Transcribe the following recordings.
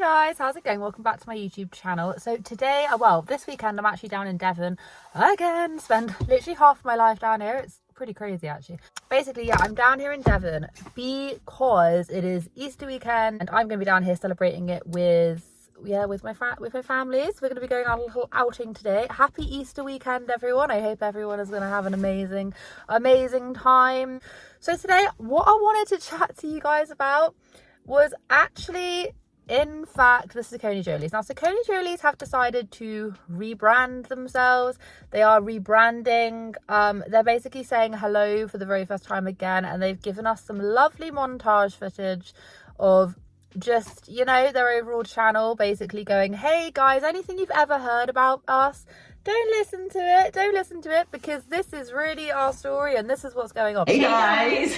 Guys, how's it going? Welcome back to my YouTube channel. So today, this weekend I'm actually down in Devon again. Spend literally half my life down here. It's pretty crazy actually. Basically, yeah, I'm down here in Devon because it is Easter weekend and I'm going to be down here celebrating it with my families. We're going to be going on a little outing today. Happy Easter weekend, everyone. I hope everyone is going to have an amazing time. So today, what I wanted to chat to you guys about was actually, in fact, the SACCONEJOLYs. Now, SACCONEJOLYs have decided to rebrand themselves. They are rebranding. They're basically saying hello for the very first time again, and they've given us some lovely montage footage of just, you know, their overall channel, basically going, hey guys, anything you've ever heard about us, don't listen to it because this is really our story and this is what's going on. Hey guys!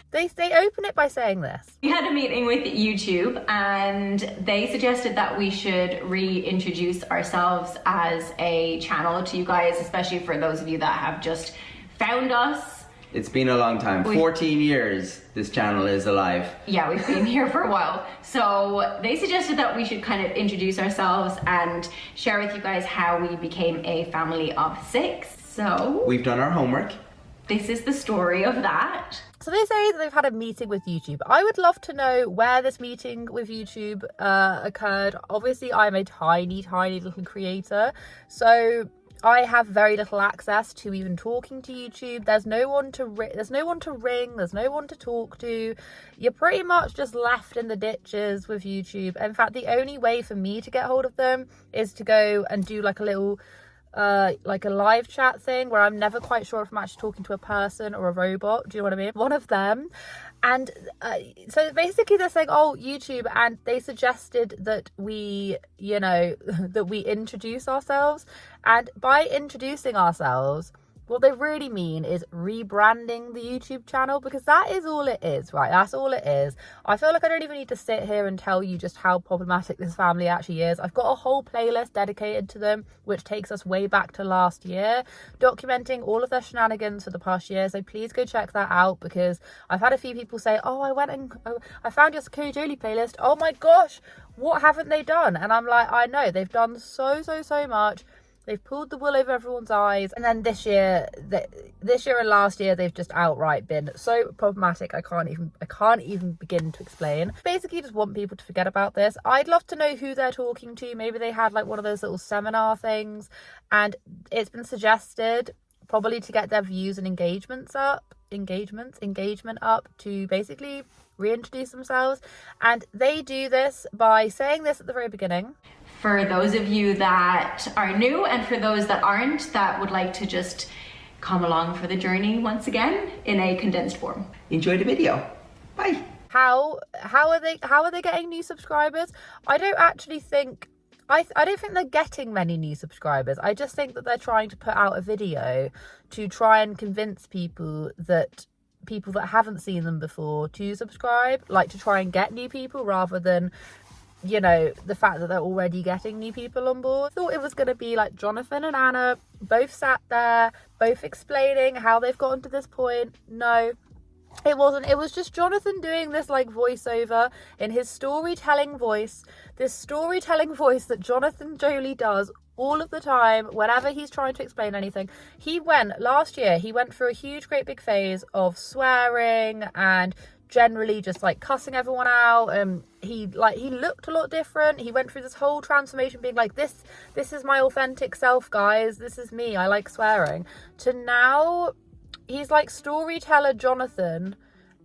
They open it by saying this. We had a meeting with YouTube and they suggested that we should reintroduce ourselves as a channel to you guys, especially for those of you that have just found us. It's been a long time. 14 years this channel is alive. Yeah, we've been here for a while. So they suggested that we should kind of introduce ourselves and share with you guys how we became a family of 6. So we've done our homework. This is the story of that. So they say that they've had a meeting with YouTube. I would love to know where this meeting with YouTube occurred. Obviously, I'm a tiny little creator, so I have very little access to even talking to YouTube. There's no one to ring, there's no one to talk to. You're pretty much just left in the ditches with YouTube. In fact, the only way for me to get hold of them is to go and do like a little like a live chat thing where I'm never quite sure if I'm actually talking to a person or a robot. Do you know what I mean? One of them. And so basically they're saying, oh, YouTube, and they suggested that we, you know, that we introduce ourselves. And by introducing ourselves, what they really mean is rebranding the YouTube channel, because that is all it is, right? That's all it is. I feel like I don't even need to sit here and tell you just how problematic this family actually is. I've got a whole playlist dedicated to them, which takes us way back to last year, documenting all of their shenanigans for the past year. So please go check that out, because I've had a few people say, oh, I found your SACCONEJOLY playlist. Oh my gosh, what haven't they done? And I'm like, I know, they've done so much. They've pulled the wool over everyone's eyes. And then this year and last year, they've just outright been so problematic. I can't even begin to explain. Basically, just want people to forget about this. I'd love to know who they're talking to. Maybe they had like one of those little seminar things, and it's been suggested probably to get their views and engagement up to basically reintroduce themselves. And they do this by saying this at the very beginning. For those of you that are new and for those that aren't, that would like to just come along for the journey once again in a condensed form. Enjoy the video. Bye. How are they getting new subscribers? I don't actually think I don't think they're getting many new subscribers. I just think that they're trying to put out a video to try and convince people that haven't seen them before to subscribe, like to try and get new people rather than, you know, the fact that they're already getting new people on board. I thought it was going to be like Jonathan and Anna both sat there, both explaining how they've gotten to this point. No, it wasn't. It was just Jonathan doing this like voiceover in his storytelling voice, this storytelling voice that Jonathan Joly does all of the time whenever he's trying to explain anything. Last year he went through a huge great big phase of swearing and generally just like cussing everyone out. He looked a lot different. He went through this whole transformation being like, this is my authentic self, guys, this is me, I like swearing, to now he's like storyteller Jonathan,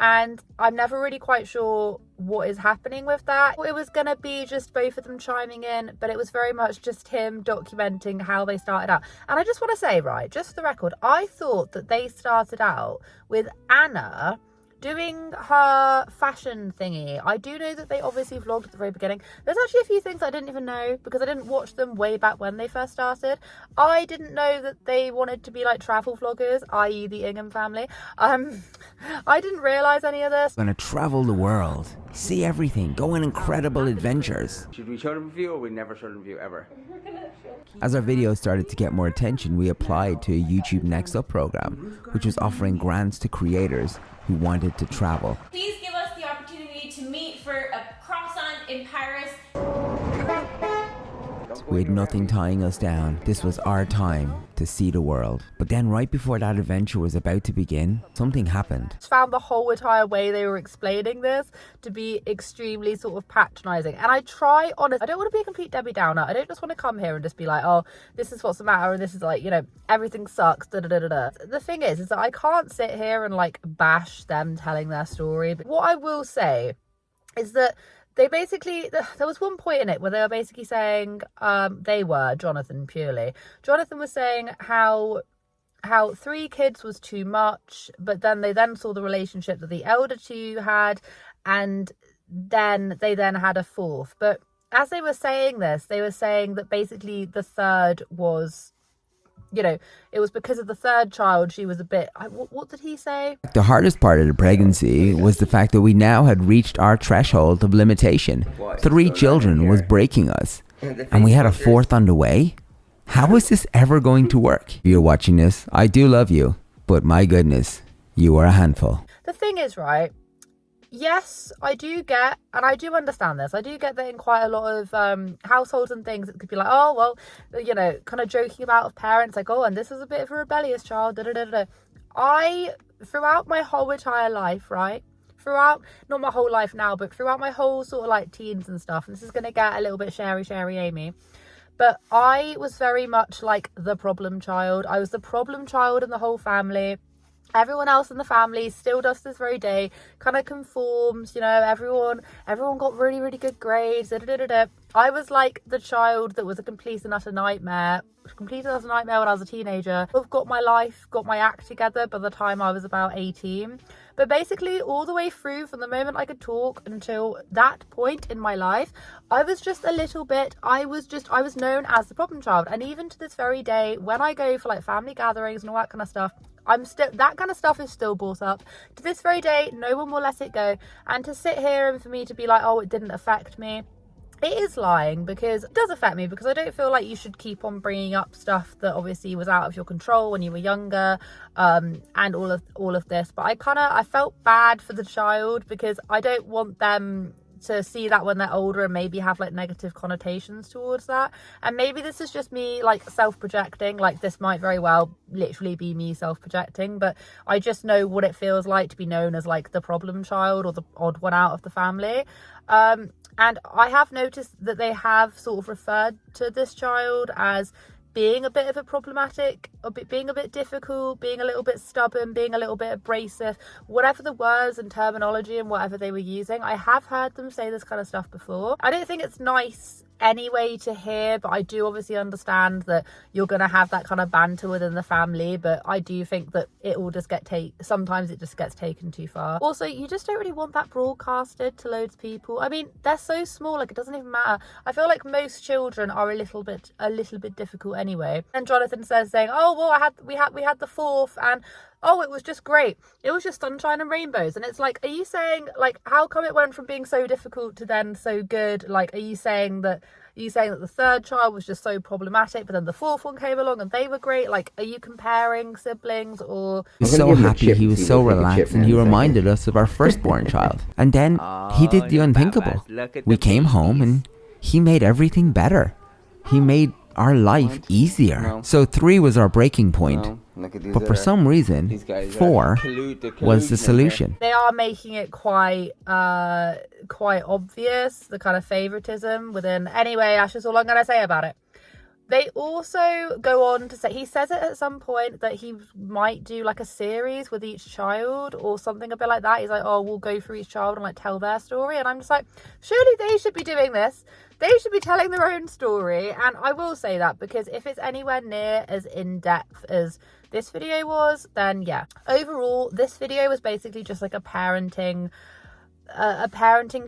and I'm never really quite sure what is happening with that. It was gonna be just both of them chiming in, but it was very much just him documenting how they started out. And I just want to say, right, just for the record, I thought that they started out with Anna doing her fashion thingy. I do know that they obviously vlogged at the very beginning. There's actually a few things I didn't even know because I didn't watch them way back when they first started. I didn't know that they wanted to be like travel vloggers, i.e. the Ingham family. I didn't realise any of this. Gonna travel the world, see everything, go on incredible adventures. Should we show them a view or we never show them a view ever? As our videos started to get more attention, we applied to a YouTube Next Up program, which was offering grants to creators who wanted to travel. Please give us the opportunity to meet for a croissant in Paris. We had nothing tying us down. This was our time to see the world. But then right before that adventure was about to begin, something happened. I found the whole entire way they were explaining this to be extremely sort of patronising. And I try, honestly, I don't want to be a complete Debbie Downer. I don't just want to come here and just be like, oh, this is what's the matter, and this is like, you know, everything sucks, da da da da da. The thing is that I can't sit here and like bash them telling their story. But what I will say is that they basically, there was one point in it where they were basically saying, Jonathan was saying how 3 kids was too much, but then they saw the relationship that the elder 2 had, and then they had a 4th. But as they were saying this, they were saying that basically the 3rd was, you know, it was because of the 3rd child, she was a bit, what did he say? The hardest part of the pregnancy was the fact that we now had reached our threshold of limitation. 3 children was breaking us, and we had a 4th on the way? How is this ever going to work? If you're watching this, I do love you, but my goodness, you are a handful. The thing is, right, yes, I do get, and I do understand this, I do get that in quite a lot of households and things, it could be like, oh, well, you know, kind of joking about of parents, like, oh, and this is a bit of a rebellious child, da da da da. Throughout my whole entire life, right, not my whole life now, but throughout my whole sort of like teens and stuff, and this is going to get a little bit sherry Amy, but I was very much like the problem child. I was the problem child in the whole family. Everyone else in the family still does this very day, kind of conforms, you know, everyone got really, really good grades, da, da, da, da. I was like the child that was a complete and utter nightmare when I was a teenager. I've got my life, got my act together by the time I was about 18. But basically all the way through, from the moment I could talk until that point in my life, I was just a little bit, I was known as the problem child. And even to this very day, when I go for like family gatherings and all that kind of stuff, that kind of stuff is still brought up. To this very day, no one will let it go. And to sit here and for me to be like, oh, it didn't affect me, it is lying, because it does affect me, because I don't feel like you should keep on bringing up stuff that obviously was out of your control when you were younger, and all of this. But I felt bad for the child, because I don't want them to see that when they're older and maybe have like negative connotations towards that. And maybe this is just me like self-projecting, like this might very well literally be me self-projecting, but I just know what it feels like to be known as like the problem child or the odd one out of the family. And I have noticed that they have sort of referred to this child as being a bit of a problematic, being a bit difficult, being a little bit stubborn, being a little bit abrasive, whatever the words and terminology and whatever they were using. I have heard them say this kind of stuff before. I don't think it's nice anyway to hear, but I do obviously understand that you're going to have that kind of banter within the family, but I do think that it will just sometimes it just gets taken too far. Also, you just don't really want that broadcasted to loads of people. I mean, they're so small, like it doesn't even matter. I feel like most children are a little bit difficult anyway. And Jonathan saying, oh well, we had the 4th, and oh, it was just great, it was just sunshine and rainbows. And it's like, are you saying like, how come it went from being so difficult to then so good? Like, are you saying that the 3rd child was just so problematic, but then the 4th one came along and they were great? Like, are you comparing siblings? Or he was so happy, he was so relaxed, and he reminded us of our firstborn child. And then he did the unthinkable. We came home and he made everything better. He made our life easier. So 3 was our breaking point. But for some reason, 4 was the solution. They are making it quite obvious, the kind of favoritism within. Anyway, Ash, is all I'm going to say about it. They also go on to say, he says it at some point that he might do like a series with each child or something a bit like that. He's like, oh, we'll go through each child and like tell their story. And I'm just like, surely they should be doing this. They should be telling their own story. And I will say that, because if it's anywhere near as in-depth as this video was, then yeah. Overall, this video was basically just like a parenting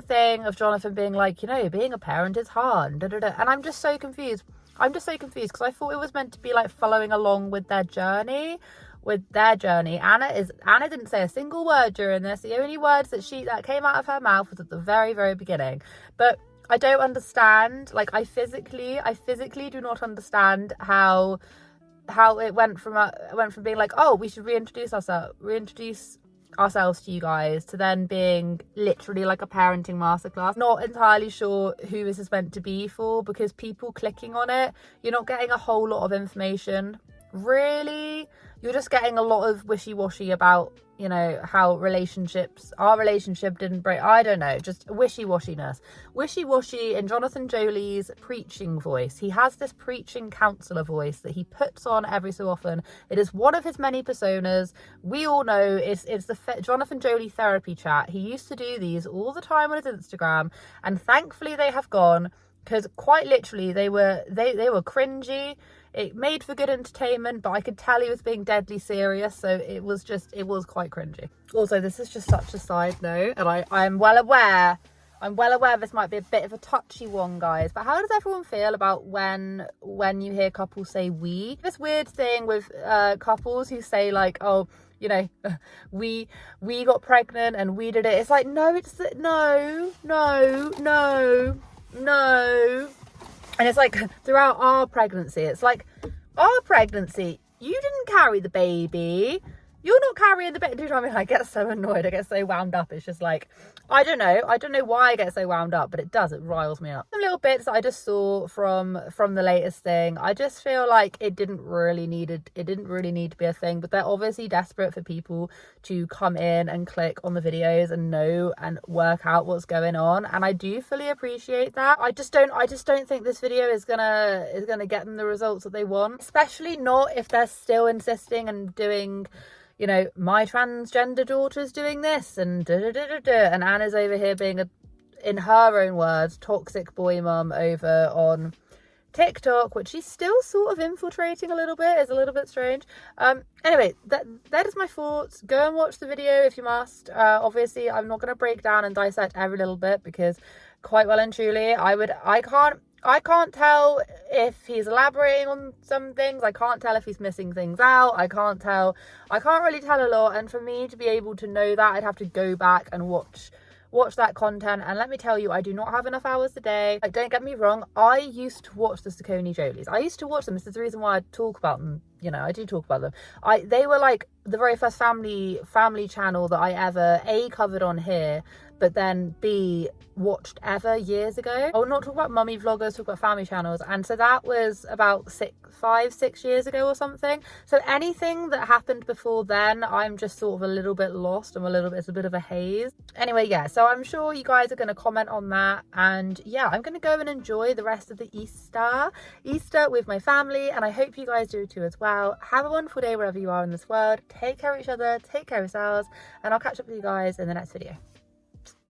thing of Jonathan being like, you know, being a parent is hard. Da, da, da. And I'm just so confused. Because I thought it was meant to be like following along with their journey. Anna didn't say a single word during this. The only words that came out of her mouth was at the very, very beginning. But I don't understand. Like, I physically do not understand how ourselves to you guys, to then being literally like a parenting masterclass. Not entirely sure who this is meant to be for, because people clicking on it, you're not getting a whole lot of information, really. You're just getting a lot of wishy-washy about, you know, how our relationship didn't break. I don't know, just wishy-washiness. Wishy-washy in Jonathan Joly's preaching voice. He has this preaching counsellor voice that he puts on every so often. It is one of his many personas. We all know it's the Jonathan Joly therapy chat. He used to do these all the time on his Instagram, and thankfully they have gone, because quite literally they were cringy. It made for good entertainment, but I could tell he was being deadly serious, so it was quite cringy. Also, this is just such a side note, and I'm well aware this might be a bit of a touchy one, guys, but how does everyone feel about when you hear couples say we? This weird thing with couples who say like, oh, you know, we got pregnant and we did it. It's like, no. And it's like, throughout our pregnancy, it's like, our pregnancy, you didn't carry the baby. You're not carrying the baby. Do you know what I mean? I get so annoyed. I get so wound up. It's just like, I don't know why I get so wound up, but it does. It riles me up. Some little bits that I just saw from the latest thing. I just feel like it didn't really need to be a thing, but they're obviously desperate for people to come in and click on the videos and know and work out what's going on. And I do fully appreciate that. I just don't think this video is gonna get them the results that they want, especially not if they're still insisting and doing, you know, my transgender daughter's doing this and and Anna's over here being in her own words, toxic boy mum over on TikTok, which she's still sort of infiltrating a little bit. Is a little bit strange. Anyway, that is my thoughts. Go and watch the video if you must. Obviously, I'm not going to break down and dissect every little bit, because quite well and truly, I can't tell if he's elaborating on some things. I can't tell if he's missing things out. I can't really tell a lot. And for me to be able to know that, I'd have to go back and watch that content. And let me tell you, I do not have enough hours a day. Like, don't get me wrong, I used to watch the SACCONEJOLYs. I used to watch them. This is the reason why I talk about them. You know, I do talk about them. They were like the very first family channel that I ever A, covered on here, but then B, watched ever years ago. I will not talk about mummy vloggers, talk about family channels. And so that was about 6 years ago or something. So anything that happened before then, I'm just sort of a little bit lost. It's a bit of a haze. Anyway, yeah, so I'm sure you guys are going to comment on that. And yeah, I'm going to go and enjoy the rest of the Easter with my family. And I hope you guys do too as well. Have a wonderful day wherever you are in this world. Take care of each other, take care of yourselves, and I'll catch up with you guys in the next video.